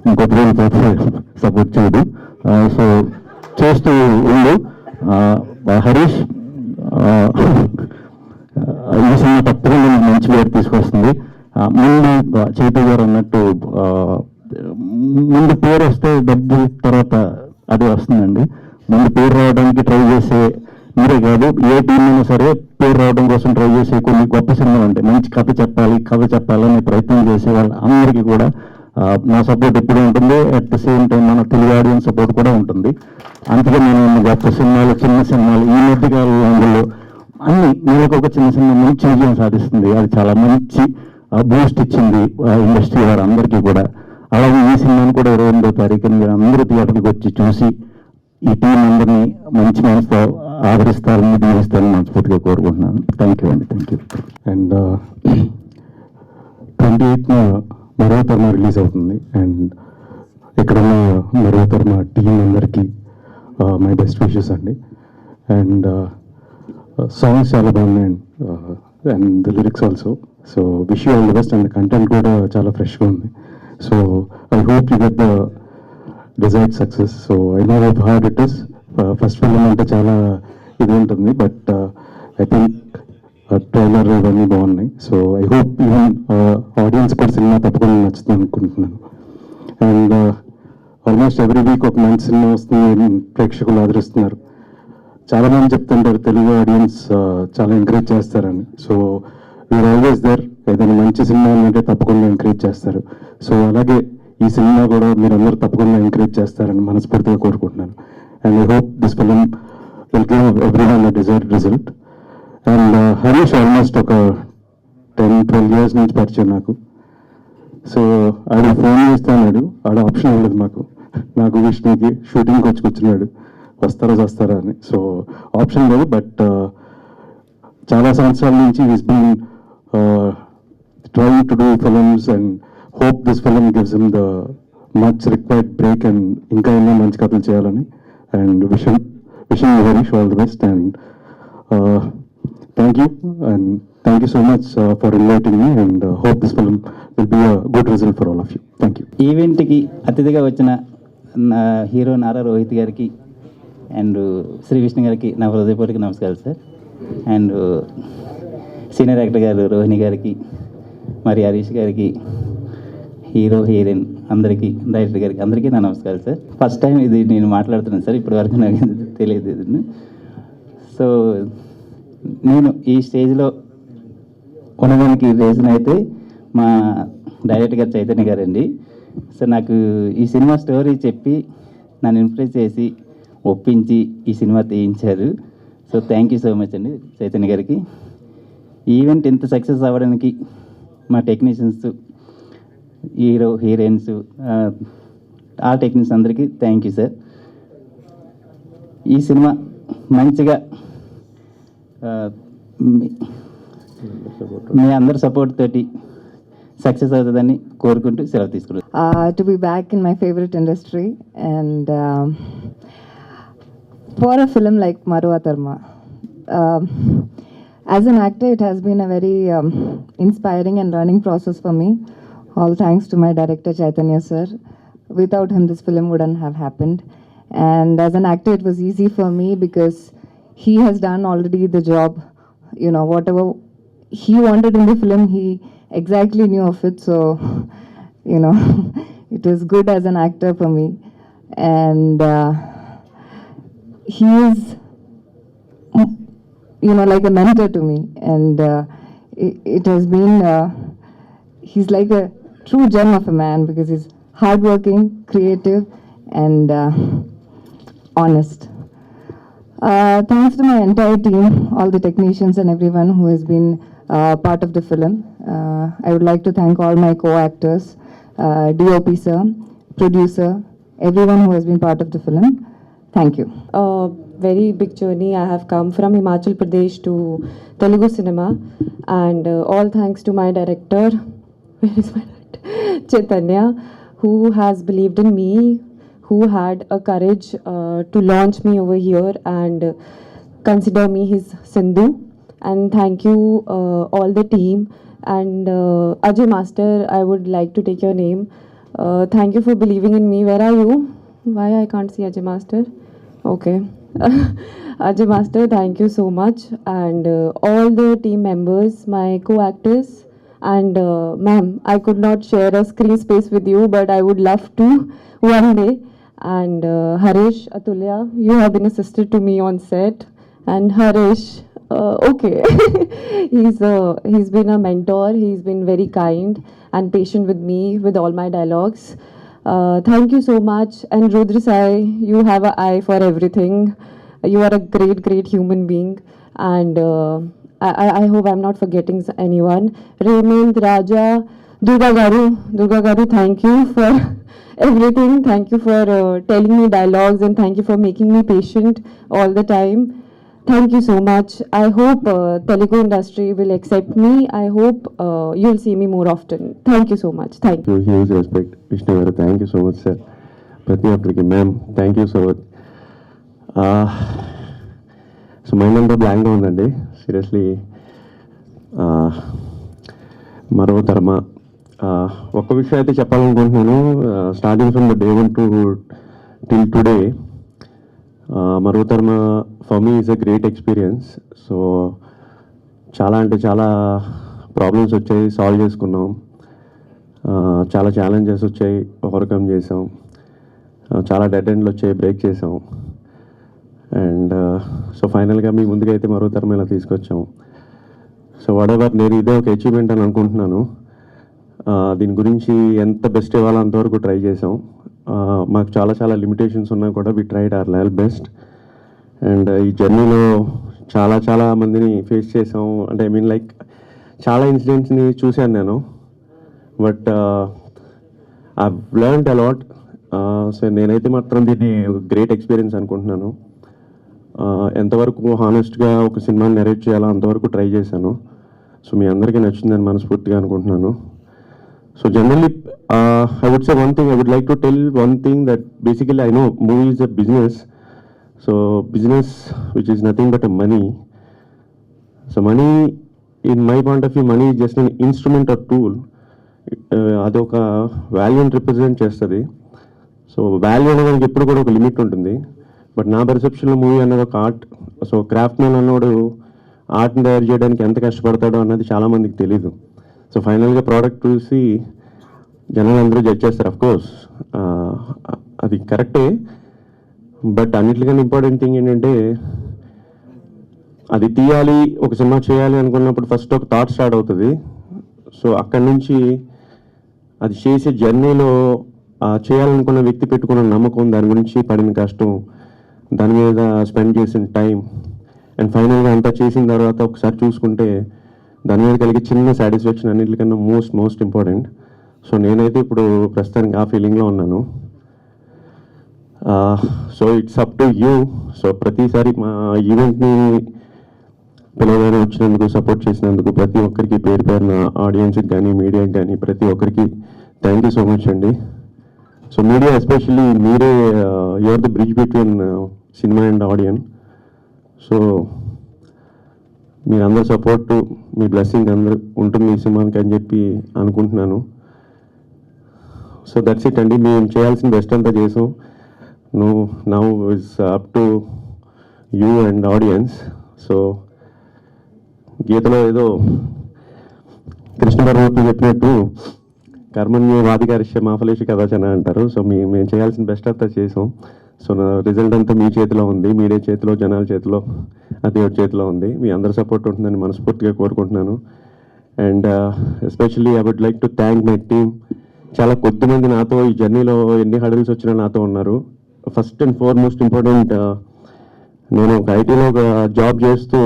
S8: ఇంకొక సపోర్ట్ చేయదు. సో చేస్తూ ఉండు. హరీష్ ఈ సినిమా తప్పకుండా మంచి పేరు తీసుకొస్తుంది. ముందు చైతన్య గారు అన్నట్టు ముందు పేరు వస్తే డబ్బు తర్వాత అది వస్తుందండి. ముందు పేరు రావడానికి ట్రై చేసే మీరే కాదు, ఏ టీం అయినా సరే పేరు రావడం కోసం ట్రై చేసే కొన్ని గొప్ప సినిమాలు ఉంటాయి. మంచి కథ చెప్పాలని ప్రయత్నం చేసే వాళ్ళ అందరికీ కూడా నా సపోర్ట్ ఎప్పుడు ఉంటుంది. అట్ ద సేమ్ టైం మన తెలుగు ఆడియన్స్ సపోర్ట్ కూడా ఉంటుంది. అందుకే నేను గొప్ప సినిమాలు, చిన్న సినిమాలు ఈ మధ్యకాలంలో అన్ని నెలకు ఒక చిన్న సినిమా మంచి విజయం సాధిస్తుంది. అది చాలా మంచి బూస్ట్ ఇచ్చింది ఇండస్ట్రీ వారు అందరికీ కూడా. అలాగే ఈ సినిమాను కూడా 28వ తారీఖున మీరు అందరూ థియేటర్కి వచ్చి చూసి ఈ టీం అందరినీ మంచి మనసుతో ఆదరిస్తారని దీవిస్తారని మనస్ఫూర్తిగా కోరుకుంటున్నాను. థ్యాంక్ యూ అండి. Thank you.
S4: అండ్ 28న మరో తర్మ రిలీజ్ అవుతుంది. అండ్ ఎక్కడున్న మరో తర్మ టీం అందరికీ మై బెస్ట్ విషెస్ అండి. అండ్ సాంగ్స్ చాలా బాగున్నాయి and the lyrics also. So wish you all the best. And content కూడా చాలా ఫ్రెష్గా ఉంది. So I hope you get the desired success. So I know how hard it is. First film అంటే చాలా ఇది ఉంటుంది, బట్ ఐ థింక్ ట్రైలర్ ఇవన్నీ బాగున్నాయి. So I hope even audience కూడా సినిమా తప్పకుండా నచ్చుతుంది అనుకుంటున్నాను. అండ్ ఆల్మోస్ట్ ఎవ్రీ వీక్ ఒక మంచి సినిమా వస్తుంది, ప్రేక్షకులు ఆదరిస్తున్నారు. చాలామంది చెప్తుంటారు తెలుగు ఆడియన్స్ చాలా ఎంకరేజ్ చేస్తారని. So we are always there. ఏదైనా మంచి సినిమా అంటే తప్పకుండా ఎంకరేజ్ చేస్తారు. సో అలాగే ఈ సినిమా కూడా మీరందరూ తప్పకుండా ఎంకరేజ్ చేస్తారని మనస్ఫూర్తిగా కోరుకుంటున్నాను. And I hope this film will give everyone a desired result. And Harish almost ఒక 10-12 years నుంచి పరిచయం నాకు. సో ఆడు ఫోన్ చేస్తే అన్నాడు, ఆడ ఆప్షన్ ఇవ్వలేదు నాకు విష్ణుకి షూటింగ్కి వచ్చి కూర్చున్నాడు, వస్తారా అని. సో ఆప్షన్ లేదు, బట్ చాలా సంవత్సరాల నుంచి is been trying to do films and hope this film gives him the much required break and ఇంకా ఎన్నో మంచి కథలు చేయాలని. And wishing Harish all the best. And thank you and thank you so much for inviting me. And hope this film will be a good result for all of you. Thank you.
S9: ఈవెంట్కి అతిథిగా వచ్చిన హీరో నారా రోహిత్ గారికి అండ్ శ్రీ విష్ణు గారికి నా హృదయపూర్వక నమస్కారాలు సార్. అండ్ సీనియర్ యాక్టర్ గారు రోహిణి గారికి, మరి హరీష్ గారికి, హీరో హీరోయిన్ అందరికీ, డైరెక్టర్ గారికి అందరికీ నా నమస్కారం సార్. ఫస్ట్ టైం ఇది నేను మాట్లాడుతున్నాను సార్, ఇప్పటి వరకు నాకు తెలియదు ఇది. సో నేను ఈ స్టేజ్లో ఉండడానికి రీజన్ అయితే మా డైరెక్టర్ గారు చైతన్య గారండి. సో నాకు ఈ సినిమా స్టోరీ చెప్పి నన్ను ఇన్ఫ్లుయెన్స్ చేసి ఒప్పించి ఈ సినిమా తీయించారు. So thank you so much అండి చైతన్య గారికి. ఈవెంట్ ఇంత సక్సెస్ అవ్వడానికి మా టెక్నీషియన్స్, హీరో హీరోయిన్స్, ఆ టెక్నీషియన్స్ అందరికీ థ్యాంక్ యూ సార్. ఈ సినిమా మంచిగా మీ అందరి సపోర్ట్ తోటి సక్సెస్ అవుతుందని కోరుకుంటూ సెలవు తీసుకున్నాను.
S3: To be back in my favorite industry and for a film like Marwa Tarma. As an actor, it has been a very inspiring and learning process for me. All thanks to my director Chaitanya sir. Without him, this film wouldn't have happened. And as an actor, it was easy for me because he has done already the job. You know, whatever he wanted in the film, he exactly knew of it. So, you know, it was good as an actor for me. And he is, you know, like a mentor to me. And it has been, he's like a true gem of a man because he's hardworking, creative, and honest. Thanks to my entire team, all the technicians and everyone who has been part of the film. I would like to thank all my co-actors, DOP sir, producer, everyone who has been part of the film. Thank you.
S10: A very big journey. I have come from Himachal Pradesh to Telugu cinema, and all thanks to my director, where is my director? Chaitanya, who has believed in me, who had a courage to launch me over here and consider me his Sindhu. And thank you all the team. And Ajay Master, I would like to take your name. Thank you for believing in me. Where are you? Why I can't see Ajay Master? Okay. Ajay Master, thank you so much. And all the team members, my co-actors, And ma'am, I could not share a screen space with you, but I would love to one day. And Harish, Atulya, you have been a sister to me on set. And Harish, okay, he's been a mentor. He's been very kind and patient with me with all my dialogues. Thank you so much. And Rudra Sai, you have an eye for everything. You are a great human being. And I hope I'm not forgetting anyone. Raymond, Raja, Durga Garu, thank you for everything. Thank you for telling me dialogues, and thank you for making me patient all the time. Thank you so much. I hope Telugu industry will accept me. I hope you'll see me more often. Thank you so much. Thank you.
S8: Huge respect Vishnu garu, thank you so much sir. ప్రతి ఒక్కరికి ma'am thank you so much. So mind అంతా బ్లాంక్గా ఉందండి సీరియస్లీ. మరో తరమ ఒక్క విషయం అయితే చెప్పాలనుకుంటున్నాను. Starting from the day 1 to till today, Maro Taram for me is a great experience. So చాలా అంటే చాలా ప్రాబ్లమ్స్ వచ్చాయి, సాల్వ్ చేసుకున్నాం. చాలా ఛాలెంజెస్ వచ్చాయి, ఓవర్కమ్ చేసాం. చాలా డెడ్ ఎండ్లు వచ్చాయి, బ్రేక్ చేసాం. అండ్ సో ఫైనల్గా మీ ముందుగా అయితే మరో తరం ఇలా తీసుకొచ్చాం. సో వాడెవర్ నేను ఇదే ఒక అచీవ్మెంట్ అని అనుకుంటున్నాను. దీని గురించి ఎంత బెస్ట్ ఇవ్వాలో అంతవరకు ట్రై చేసాం. మాకు చాలా లిమిటేషన్స్ ఉన్నా కూడా we tried our level best. And ఈ జర్నీలో చాలా మందిని ఫేస్ చేసాం. అంటే ఐ మీన్ లైక్ చాలా ఇన్సిడెంట్స్ని చూశాను నేను. But I learned a lot. So నేనైతే మాత్రం దీన్ని గ్రేట్ ఎక్స్పీరియన్స్ అనుకుంటున్నాను. ఎంతవరకు హానెస్ట్గా ఒక సినిమాని నెరేట్ చేయాలో అంతవరకు ట్రై చేశాను. సో మీ అందరికీ నచ్చిందని మనస్ఫూర్తిగా అనుకుంటున్నాను. So generally I would say one thing, I would like to tell one thing that basically I know movie is a business. So business which is nothing but a money. So money in my point of view, money is just an instrument or tool. అదొక వాల్యూని రిప్రజెంట్ చేస్తుంది. సో వాల్యూ అనేది ఎప్పుడు కూడా ఒక లిమిట్ ఉంటుంది. బట్ నా పర్సెప్షన్లో మూవీ అన్నది ఒక ఆర్ట్. సో క్రాఫ్ట్ మ్యాన్ అన్నోడు ఆర్ట్ని తయారు చేయడానికి ఎంత కష్టపడతాడో అన్నది చాలామందికి తెలీదు. సో ఫైనల్గా ప్రోడక్ట్ చూసి జనాలు అందరూ జడ్జ్ చేస్తారు. అఫ్కోర్స్ అది కరెక్టే. బట్ అన్నిటికన్నా ఇంపార్టెంట్ థింగ్ ఏంటంటే, అది తీయాలి, ఒక సినిమా చేయాలి అనుకున్నప్పుడు ఫస్ట్ ఒక థాట్ స్టార్ట్ అవుతుంది. సో అక్కడి నుంచి అది చేసే జర్నీలో చేయాలనుకున్న వ్యక్తి పెట్టుకున్న నమ్మకం, దాని గురించి పడిన కష్టం, దాని మీద స్పెండ్ చేసిన టైం, అండ్ ఫైనల్గా అంతా చేసిన తర్వాత ఒకసారి చూసుకుంటే దాని మీద కలిగే చిన్న సాటిస్ఫాక్షన్ అన్నిటికన్నా మోస్ట్ ఇంపార్టెంట్. సో నేనైతే ఇప్పుడు ప్రస్తుతానికి ఆ ఫీలింగ్లో ఉన్నాను. So it's up to you. So ప్రతిసారి మా ఈవెంట్ని పిలవగానే వచ్చినందుకు, సపోర్ట్ చేసినందుకు ప్రతి ఒక్కరికి పేరు పేరున, ఆడియన్స్కి కానీ మీడియాకి కానీ ప్రతి ఒక్కరికి థ్యాంక్ యూ సో మచ్ అండి. సో మీడియా ఎస్పెషల్లీ మీరే, you're the bridge between cinema and audience. So మీరందరూ సపోర్టు, మీ బ్లెస్సింగ్ అందరూ ఉంటుంది ఈ సినిమాకి అని చెప్పి అనుకుంటున్నాను. సో దట్స్ ఇట్ అండి. మేము చేయాల్సిన బెస్ట్ అంతా చేసాం. Now is up to you and audience. So గీతలో ఏదో కృష్ణ పరమాత్మ చెప్పినట్టు కర్మణ్యే వాధికారిష్య మాఫలేషి కదాచన అంటారు. సో మేము చేయాల్సిన బెస్ట్ అంతా చేసాం. సో నా రిజల్ట్ అంతా మీ చేతిలో ఉంది, మీడియా చేతిలో, జనాల చేతిలో, దేవుడి చేతిలో ఉంది. మీ అందరి సపోర్ట్ ఉంటుందని మనస్ఫూర్తిగా కోరుకుంటున్నాను. And especially I would like to thank my team. చాలా కొద్దిమంది నాతో ఈ జర్నీలో ఎన్ని హడల్స్ వచ్చినా నాతో ఉన్నారు. ఫస్ట్ అండ్ ఫార్మోస్ట్ ఇంపార్టెంట్, నేను ఒక ఐటీలో ఒక జాబ్ చేస్తూ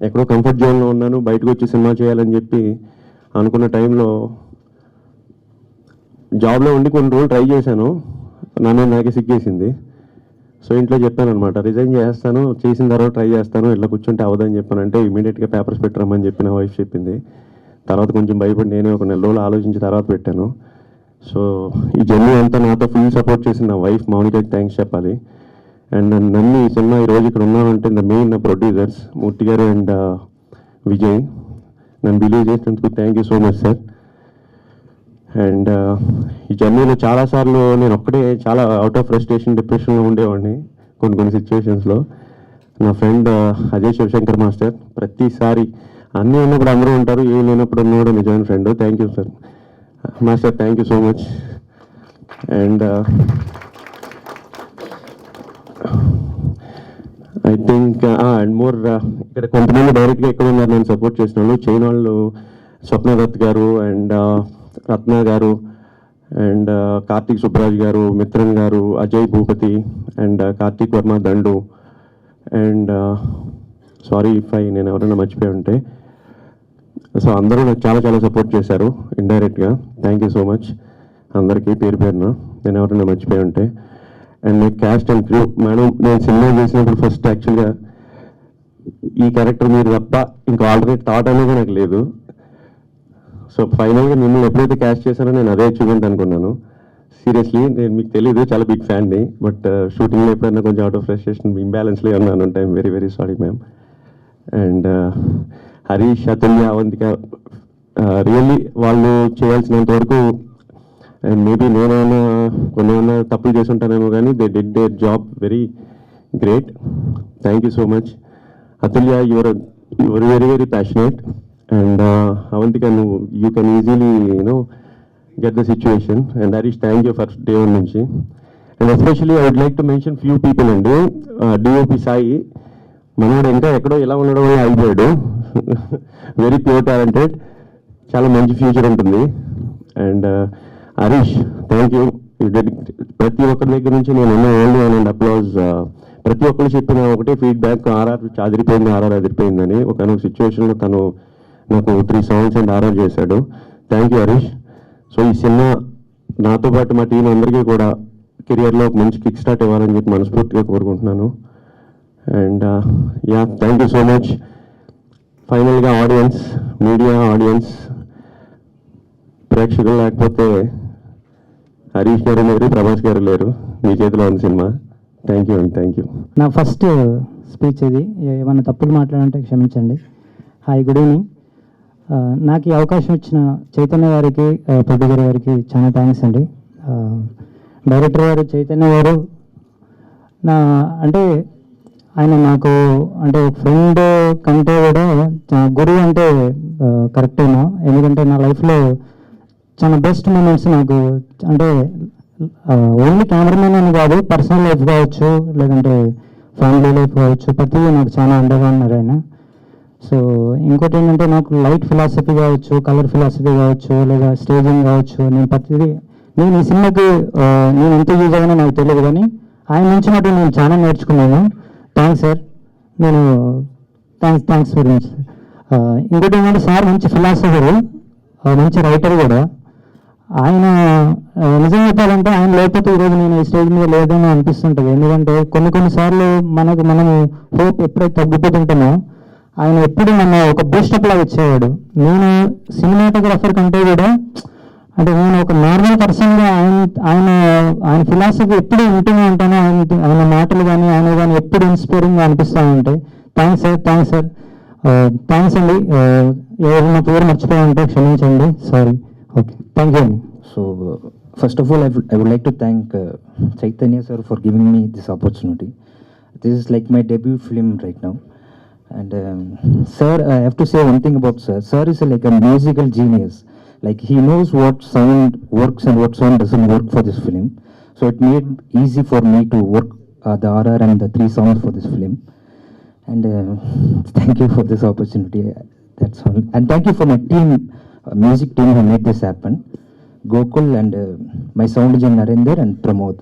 S8: ఎక్కడో కంఫర్ట్ జోన్లో ఉన్నాను. బయటకు వచ్చి సినిమా చేయాలని చెప్పి అనుకున్న టైంలో జాబ్లో ఉండి కొన్ని రోజులు ట్రై చేశాను. నాకే సిగ్గేసింది. సో ఇంట్లో చెప్పాను అనమాట, రిజైన్ చేస్తాను, చేసిన తర్వాత ట్రై చేస్తాను, ఇట్లా కూర్చుంటే అవదని చెప్పానంటే ఇమీడియట్గా పేపర్స్ పెట్టరమ్మని చెప్పి నా వైఫ్ చెప్పింది. తర్వాత కొంచెం భయపడి నేనే ఒక నెల రోజులు ఆలోచించి తర్వాత పెట్టాను. సో ఈ జర్నీ అంతా నాతో ఫుల్ సపోర్ట్ చేసిన నా వైఫ్ మౌనికకి థ్యాంక్స్ చెప్పాలి. అండ్ నన్ను ఈ సినిమా ఈరోజు ఇక్కడ ఉన్నామంటే మెయిన్ నా ప్రొడ్యూసర్స్ మూర్తి గారు అండ్ విజయ్. నన్ను బిలీవ్ చేసినందుకు thank you so much sir. And ఈ జర్నీలో చాలాసార్లు నేను ఒక్కడే చాలా అవుట్ ఆఫ్ ఫ్రస్ట్రేషన్, డిప్రెషన్లో ఉండేవాడిని కొన్ని సిచ్యువేషన్స్లో. నా ఫ్రెండ్ అజయ్ శివశంకర్ మాస్టర్ ప్రతిసారి అన్నీ ఉన్నప్పుడు అందరూ ఉంటారు, ఏం లేనప్పుడు అన్నీ కూడా నిజమైన friend. Thank you sir. Master, thank you so much. And I think and more ఇక్కడ కొంతమంది డైరెక్ట్గా ఎక్కడ ఉన్నారు నేను సపోర్ట్ చేసిన వాళ్ళు. చైనా వాళ్ళు స్వప్న దత్ గారు అండ్ రత్న గారు అండ్ కార్తీక్ సుబ్బరాజ్ గారు, మిత్రన్ గారు, Ajay Bhupathi and Karthik Varma Dandu and sorry if నేను ఎవరైనా మర్చిపోయి ఉంటే. సో అందరూ నాకు చాలా చాలా సపోర్ట్ చేశారు ఇండైరెక్ట్గా. థ్యాంక్ యూ సో మచ్ అందరికీ పేరు పేరున, నేను ఎవరైనా మర్చిపోయి ఉంటే. And me caste and crew madam, నేను సినిమా చేసినప్పుడు ఫస్ట్ యాక్చువల్గా ఈ క్యారెక్టర్ మీరు తప్ప ఇంకా ఆల్టర్నేట్ థాట్ అనేది నాకు లేదు. సో ఫైనల్గా మిమ్మల్ని ఎప్పుడైతే క్యాస్ట్ చేశానో నేను అదే అచీవ్మెంట్ అనుకున్నాను. సీరియస్లీ నేను మీకు తెలియదు, చాలా బిగ్ ఫ్యాన్ని. బట్ షూటింగ్లో ఎప్పుడైనా కొంచెం అవుట్ ఆఫ్ ఫ్రస్ట్రేషన్ ఇంబ్యాలెన్స్లో ఉన్నాను అంటే I'm very very sorry ma'am. And Harish, Atulya, Avantika really వాళ్ళు చేయాల్సినంత వరకు, అండ్ మేబీ నేనైనా కొన్ని తప్పులు చేసి ఉంటానేమో కానీ they did their job very great. Thank you so much. Atulya, your very very passionate. And Avantika, you can easily get the situation. And Harish, thank you for day one నుంచి. And especially I would like to mention few people అండి. DOP సాయి మనోడు ఇంకా ఎక్కడో ఇలా ఉండడం వల్ల అయిపోయాడు. వెరీ ప్యూర్ టాలెంటెడ్, చాలా మంచి ఫ్యూచర్ ఉంటుంది. And Harish, thank you. ప్రతి ఒక్కరి దగ్గర నుంచి నేను ఓన్లీ అండ్ అప్లాజ్. ప్రతి ఒక్కరు చెప్పిన ఒకటే ఫీడ్బ్యాక్, ఆర్ఆర్ అదిరిపోయింది, ఆర్ఆర్ అదిరిపోయిందని. ఒకనొక సిచ్యువేషన్లో తను నాకు 3 songs అండ్ ఆర్ఆర్ చేశాడు. Thank you Harish. సో ఈ సినిమా నాతో పాటు మా టీం అందరికీ కూడా కెరియర్లో ఒక మంచి కిక్ స్టార్ట్ ఇవ్వాలని చెప్పి మనస్ఫూర్తిగా కోరుకుంటున్నాను. And yeah, thank you so much. ఫైనల్గా ఆడియన్స్, మీడియా ఆడియన్స్, ప్రేక్షకులు లేకపోతే హరీష్ గారు లేరు, ప్రభాస్ గారు లేరు. మీ చేతిలో ఉంది సినిమా. థ్యాంక్ యూ అండి, థ్యాంక్ యూ.
S11: నా ఫస్ట్ స్పీచ్ ఇది, ఏమన్నా తప్పులు మాట్లాడంటే క్షమించండి. Hi, good evening. నాకు ఈ అవకాశం ఇచ్చిన చైతన్య గారికి, ప్రొడ్యూసర్ గారికి చాలా థ్యాంక్స్ అండి. డైరెక్టర్ గారు చైతన్య గారు అంటే ఆయన నాకు అంటే ఫ్రెండ్ కంటే కూడా గురువు అంటే కరెక్టేనా. ఎందుకంటే నా లైఫ్లో చాలా బెస్ట్ మూమెంట్స్ నాకు అంటే ఓన్లీ కెమెరామెన్ అని కాదు, పర్సనల్ లైఫ్ కావచ్చు, లేదంటే ఫ్యామిలీ లైఫ్ కావచ్చు, ప్రతిదీ నాకు చాలా అండగా ఉన్నారు ఆయన. సో ఇంకోటి ఏంటంటే నాకు లైట్ ఫిలాసఫీ కావచ్చు, కలర్ ఫిలాసఫీ కావచ్చు, లేదా స్టేజింగ్ కావచ్చు, నేను ప్రతిదీ నేను ఈ సినిమాకి నేను ఎంత యూజ్ అయ్యానో నాకు తెలియదు, కానీ ఆయన నుంచి మటు నేను చాలా నేర్చుకున్నాను. Thanks sir. నేను థ్యాంక్స్ వెరీ మచ్. ఇంకోటి ఏంటంటే సార్ మంచి ఫిలాసఫరు, మంచి రైటర్ కూడా. ఆయన నిజం చెప్పాలంటే ఆయన లేకపోతే ఈరోజు నేను ఈ స్టేజ్ మీద లేదని అనిపిస్తుంటుంది. ఎందుకంటే కొన్నిసార్లు మనము హోప్ ఎప్పుడైతే తగ్గిపోతుంటామో ఆయన ఎప్పుడు నన్ను ఒక బూస్టప్ లాగా ఇచ్చేవాడు. నేను సినిమాటోగ్రాఫర్ కంటే కూడా అంటే నేను ఒక నార్మల్ పర్సన్గా ఆయన ఫిలాసఫీ ఎప్పుడు వింటూనే ఉంటాను. ఆయన మాటలు కానీ ఆయన కానీ ఎప్పుడు ఇన్స్పైరింగ్గా అనిపిస్తూ ఉంటాయి. థ్యాంక్స్ సార్, థ్యాంక్స్ అండి. ఎవరైనా పేరు మర్చిపోయి ఉంటే క్షమించండి, సారీ. ఓకే, థ్యాంక్ యూ అండి.
S12: So, first of all, I would like to thank Chaitanya sir for giving me this opportunity. This is like my debut film right now. And sir, I have to say one thing about sir. Sir is like a musical genius. Like he knows what sound works and what sound doesn't work for this film. So it made easy for me to work the RR and the 3 songs for this film. And thank you for this opportunity. That's all. And thank you for my team, music team who made this happen. Gokul and my sound engineer Narendra and Pramod.